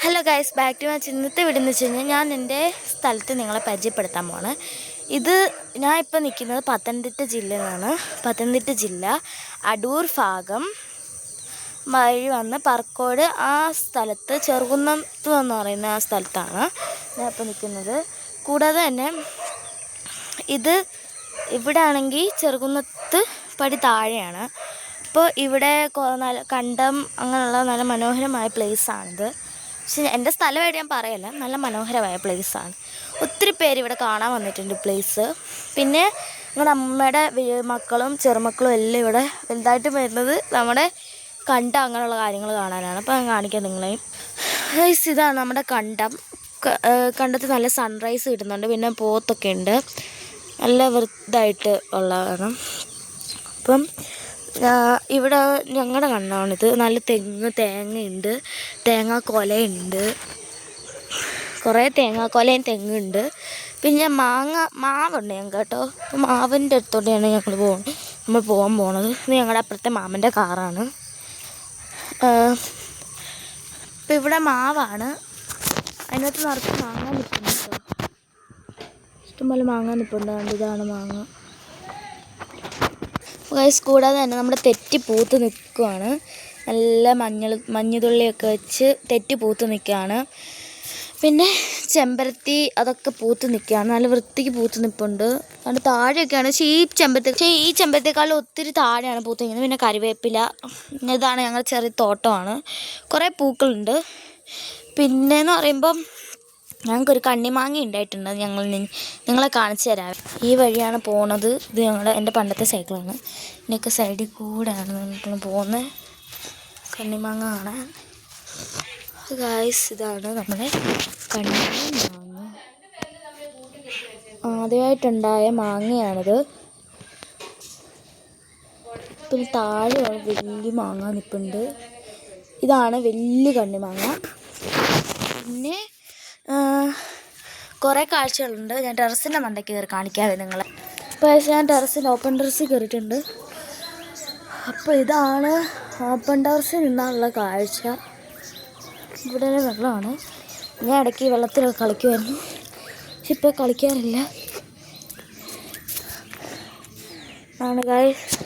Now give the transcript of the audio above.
Hello guys, back too much. ഇന്നത്തെ video എന്ന് വെച്ച് കഴിഞ്ഞാൽ ഞാൻ എൻ്റെ സ്ഥലത്ത് നിങ്ങളെ പരിചയപ്പെടുത്താൻ പോവാണ്. ഞാൻ ഇപ്പോൾ നിൽക്കുന്നത് പത്തനംതിട്ട ജില്ലയിലാണ്. പത്തനംതിട്ട ജില്ല അടൂർ ഭാഗം വഴി വന്ന് പറക്കോട് ആ സ്ഥലത്ത് ചെറുകുന്നത്ത് എന്ന് പറയുന്ന ആ സ്ഥലത്താണ് ഞാൻ ഇപ്പോൾ നിൽക്കുന്നത്. കൂടാതെ തന്നെ ഇവിടെ ആണെങ്കിൽ ചെറുകുന്നത്ത് പടി താഴെയാണ്. അപ്പോൾ ഇവിടെ നല്ല കണ്ടം അങ്ങനെയുള്ള നല്ല മനോഹരമായ പ്ലേസാണിത്. പക്ഷെ എൻ്റെ സ്ഥലമായിട്ട് ഞാൻ പറയല്ല, നല്ല മനോഹരമായ പ്ലേസാണ്. ഒത്തിരി പേര് ഇവിടെ കാണാൻ വന്നിട്ടുണ്ട് പ്ലേസ്. പിന്നെ ഞങ്ങളുടെ അമ്മയുടെ മക്കളും ചെറുമക്കളും എല്ലാം ഇവിടെ വലുതായിട്ട് വരുന്നത് നമ്മുടെ കണ്ടം അങ്ങനെയുള്ള കാര്യങ്ങൾ കാണാനാണ്. അപ്പോൾ ഞാൻ കാണിക്കാം നിങ്ങളെയും. ഇതാണ് നമ്മുടെ കണ്ടം. കണ്ടത്ത് നല്ല സൺറൈസ് കിട്ടുന്നുണ്ട്. പിന്നെ പോത്തൊക്കെ ഉണ്ട്, നല്ല വൃത്തിയായിട്ട് ഉള്ളതാണ്. അപ്പം ഇവിടെ ഞങ്ങളുടെ കണ്ടമാണിത്. നല്ല തേങ്ങയുണ്ട്, തേങ്ങാക്കൊലയുണ്ട്, കുറേ തേങ്ങാക്കൊലയും തെങ്ങുണ്ട്. പിന്നെ മാവുണ്ട് ഞങ്ങൾക്ക് കേട്ടോ. അപ്പം മാവിൻ്റെ അടുത്തോടെയാണ് നമ്മൾ പോകാൻ പോണത്. ഇത് ഞങ്ങളുടെ അപ്പുറത്തെ മാമൻ്റെ കാറാണ്. ഇപ്പം ഇവിടെ മാവാണ്, അതിനകത്ത് നിറച്ച് മാങ്ങ നിൽക്കുന്നു കേട്ടോ. ഇഷ്ടംപോലെ മാങ്ങ നിൽപ്പുണ്ട്. ഇതാണ് മാങ്ങ. ഗൈസ്, കൂടാതെ തന്നെ നമ്മുടെ തെറ്റി പൂത്ത് നിൽക്കുകയാണ്. നല്ല മഞ്ഞുതുള്ളിയൊക്കെ വെച്ച് തെറ്റി പൂത്ത് നിൽക്കുകയാണ്. പിന്നെ ചെമ്പരത്തി അതൊക്കെ പൂത്ത് നിൽക്കുകയാണ്, നല്ല വൃത്തിക്ക് പൂത്ത് നിൽപ്പുണ്ട്. അതുകൊണ്ട് താഴെയൊക്കെയാണ്. പക്ഷേ ഈ ചെമ്പരത്തിക്കാളും ഒത്തിരി താഴെയാണ് പൂത്ത് നിൽക്കുന്നത്. പിന്നെ കരിവേപ്പില, ഇതാണ് ഞങ്ങളുടെ ചെറിയ തോട്ടമാണ്. കുറേ പൂക്കളുണ്ട്. പിന്നെയെന്ന് പറയുമ്പം ഞങ്ങൾക്കൊരു കണ്ണിമാങ്ങ ഉണ്ടായിട്ടുണ്ട്. നിങ്ങളെ കാണിച്ചു തരാം. ഈ വഴിയാണ് പോണത്. ഇത് എൻ്റെ പണ്ടത്തെ സൈക്കിളാണ്. ഇതിൻ്റെയൊക്കെ സൈഡിൽ കൂടെയാണ് നമ്മൾ പോകുന്നത് കണ്ണിമാങ്ങ കാണാൻ. ഗായ്സ്, ഇതാണ് നമ്മുടെ കണ്ണിമാങ്ങ. ആദ്യമായിട്ടുണ്ടായ മാങ്ങയാണിത്. പിന്നെ താഴെ വലിയ മാങ്ങ നിൽപ്പുണ്ട്. ഇതാണ് വലിയ കണ്ണിമാങ്ങ. പിന്നെ കുറേ കാഴ്ചകളുണ്ട്. ഞാൻ ടെറസിൻ്റെ മണ്ടയ്ക്ക് കയറി കാണിക്കാതെ നിങ്ങളെ. ഇപ്പോൾ ഞാൻ ഓപ്പൺ ടെറസിൽ കയറിയിട്ടുണ്ട്. അപ്പോൾ ഇതാണ് ഓപ്പൺ ടെറസിൽ നിന്നുള്ള കാഴ്ച. ഇവിടെ വെള്ളമാണ്. ഞാൻ ഇടയ്ക്ക് വെള്ളത്തിലൊക്കെ കളിക്കുമായിരുന്നു, പക്ഷെ ഇപ്പോൾ കളിക്കാറില്ല. ആണ് ഗായ്സ്.